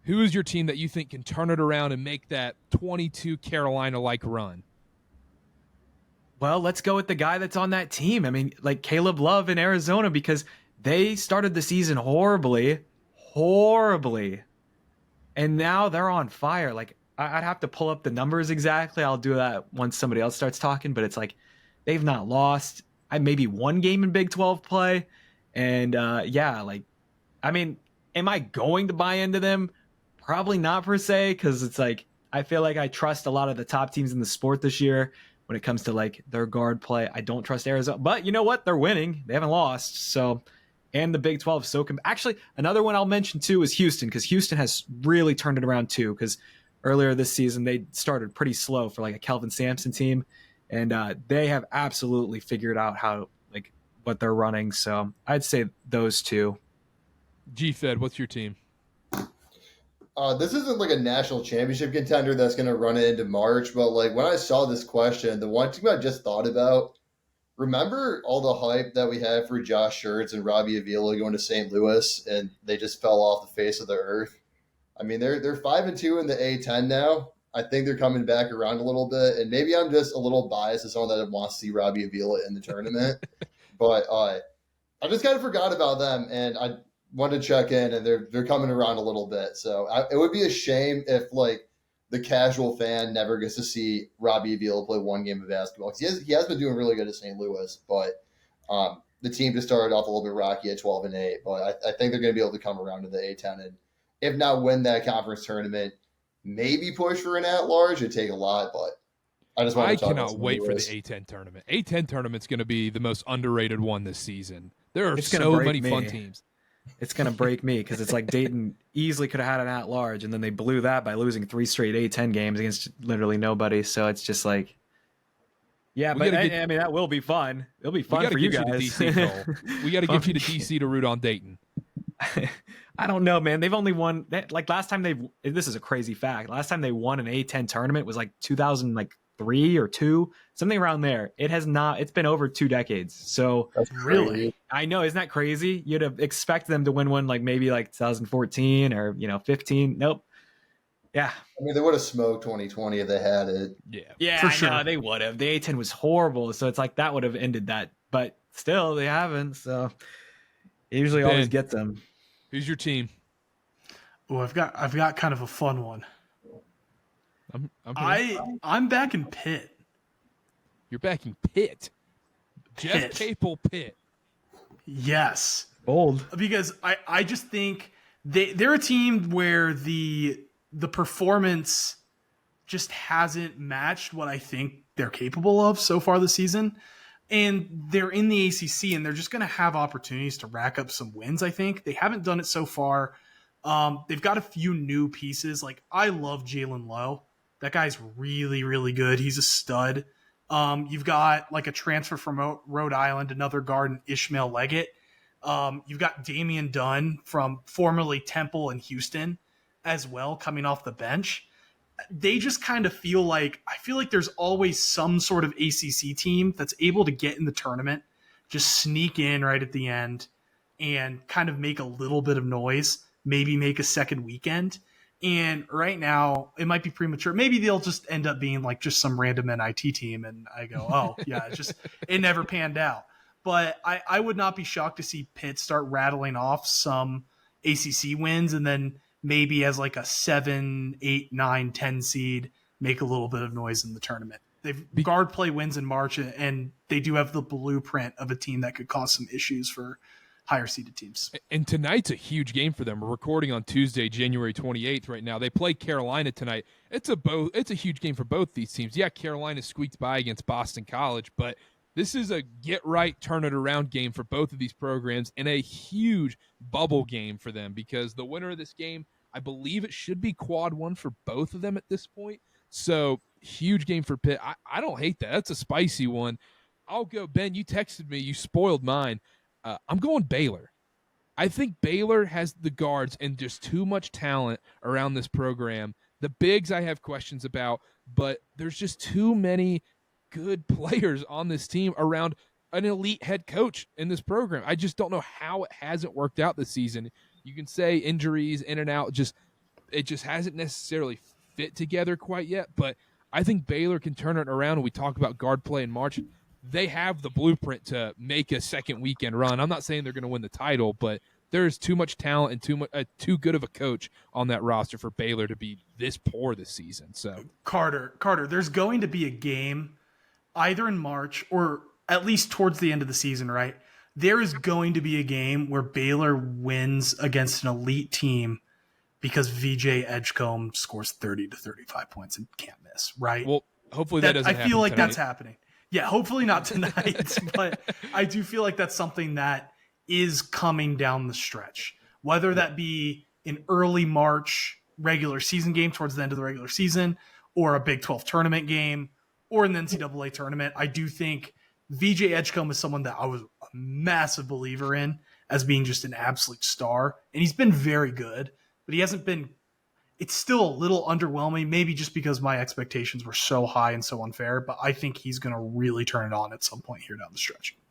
Who is your team that you think can turn it around and make that 22 Carolina-like run? Well, let's go with the guy that's on that team. I mean, like Caleb Love in Arizona, because they started the season horribly, and now they're on fire. Like, I'd have to pull up the numbers exactly. I'll do that once somebody else starts talking, but it's like they've not lost. Maybe one game in Big 12 play. And like, I mean, am I going to buy into them? Probably not per se, because it's like I feel like I trust a lot of the top teams in the sport this year when it comes to like their guard play. I don't trust Arizona, but you know what? They're winning. They haven't lost. So, and the Big 12 is actually, another one I'll mention too is Houston, because Houston has really turned it around too. Because earlier this season they started pretty slow for like a Kelvin Sampson team, and they have absolutely figured out how like what they're running. So I'd say those two. GFed, what's your team? This isn't like a national championship contender that's going to run it into March, but like when I saw this question, the one team I just thought about, remember all the hype that we had for Josh Schertz and Robbie Avila going to St. Louis, and they just fell off the face of the earth? I mean, they're 5-2 in the A10 now. I think they're coming back around a little bit, and maybe I'm just a little biased as someone that wants to see Robbie Avila in the tournament, but I just kind of forgot about them, and I wanted to check in, and they're coming around a little bit. So it would be a shame if like the casual fan never gets to see Robbie Avila play one game of basketball, because he has been doing really good at St. Louis, but the team just started off a little bit rocky at 12-8. But I think they're going to be able to come around to the A10 and if not win that conference tournament, maybe push for an at-large. It'd take a lot, but I cannot wait for the A10 tournament. A10 tournament's going to be the most underrated one this season. There are so many fun teams. It's going to break me, because it's like Dayton easily could have had an at-large, and then they blew that by losing 3 straight A10 games against literally nobody. So it's just like, yeah, but I mean, that will be fun. It'll be fun for you guys. We got to get you to DC to root on Dayton. I don't know, man. They've only won like last time this is a crazy fact. Last time they won an A10 tournament was like 2003 or 2, something around there. It's been over 2 decades. So that's really, I know, isn't that crazy? You'd have expected them to win one like maybe like 2014 or 15. Nope. Yeah. I mean, they would have smoked 2020 if they had it. Yeah, for sure. No, they would have. The A10 was horrible, so it's like that would have ended that. But still, they haven't. So they usually always get them. Who's your team? Oh, I've got kind of a fun one. I'm backing Pitt. You're backing Pitt. Jeff Capel Pitt. Yes. Bold. Because I just think they're a team where the performance just hasn't matched what I think they're capable of so far this season. And they're in the ACC, and they're just going to have opportunities to rack up some wins, I think. They haven't done it so far. They've got a few new pieces. Like, I love Jalen Lowe. That guy's really, really good. He's a stud. You've got, like, a transfer from Rhode Island, another guard, in Ishmael Leggett. You've got Damian Dunn from formerly Temple and Houston as well, coming off the bench. They just kind of I feel like there's always some sort of ACC team that's able to get in the tournament, just sneak in right at the end and kind of make a little bit of noise, maybe make a second weekend. And right now it might be premature. Maybe they'll just end up being like just some random NIT team. And I go, oh yeah, it never panned out. But I would not be shocked to see Pitt start rattling off some ACC wins, and then maybe as like a 7, 8, 9, 10 seed, make a little bit of noise in the tournament. They've guard play wins in March, and they do have the blueprint of a team that could cause some issues for higher seeded teams. And tonight's a huge game for them. We're recording on Tuesday, January 28th right now. They play Carolina tonight. It's a huge game for both these teams. Yeah, Carolina squeaked by against Boston College, but this is a get right, turn it around game for both of these programs, and a huge bubble game for them, because the winner of this game, I believe it should be quad 1 for both of them at this point. So huge game for Pitt. I don't hate that. That's a spicy one. I'll go, Ben, you texted me. You spoiled mine. I'm going Baylor. I think Baylor has the guards and just too much talent around this program. The bigs I have questions about, but there's just too many good players on this team around an elite head coach in this program. I just don't know how it hasn't worked out this season. You can say injuries in and out, just it just hasn't necessarily fit together quite yet. But I think Baylor can turn it around. We talk about guard play in March. They have the blueprint to make a second weekend run. I'm not saying they're going to win the title, but there's too much talent and too good of a coach on that roster for Baylor to be this poor this season. So Karter, there's going to be a game either in March or at least towards the end of the season, right? There is going to be a game where Baylor wins against an elite team because VJ Edgecombe scores 30 to 35 points and can't miss, right? Well, hopefully that doesn't happen. I feel like tonight. that's happening. Yeah, hopefully not tonight, but I do feel like that's something that is coming down the stretch. Whether that be an early March regular season game towards the end of the regular season, or a Big 12 tournament game, or an NCAA tournament, I do think VJ Edgecombe is someone that I was a massive believer in as being just an absolute star. And he's been very good, but he hasn't been – it's still a little underwhelming, maybe just because my expectations were so high and so unfair, but I think he's going to really turn it on at some point here down the stretch.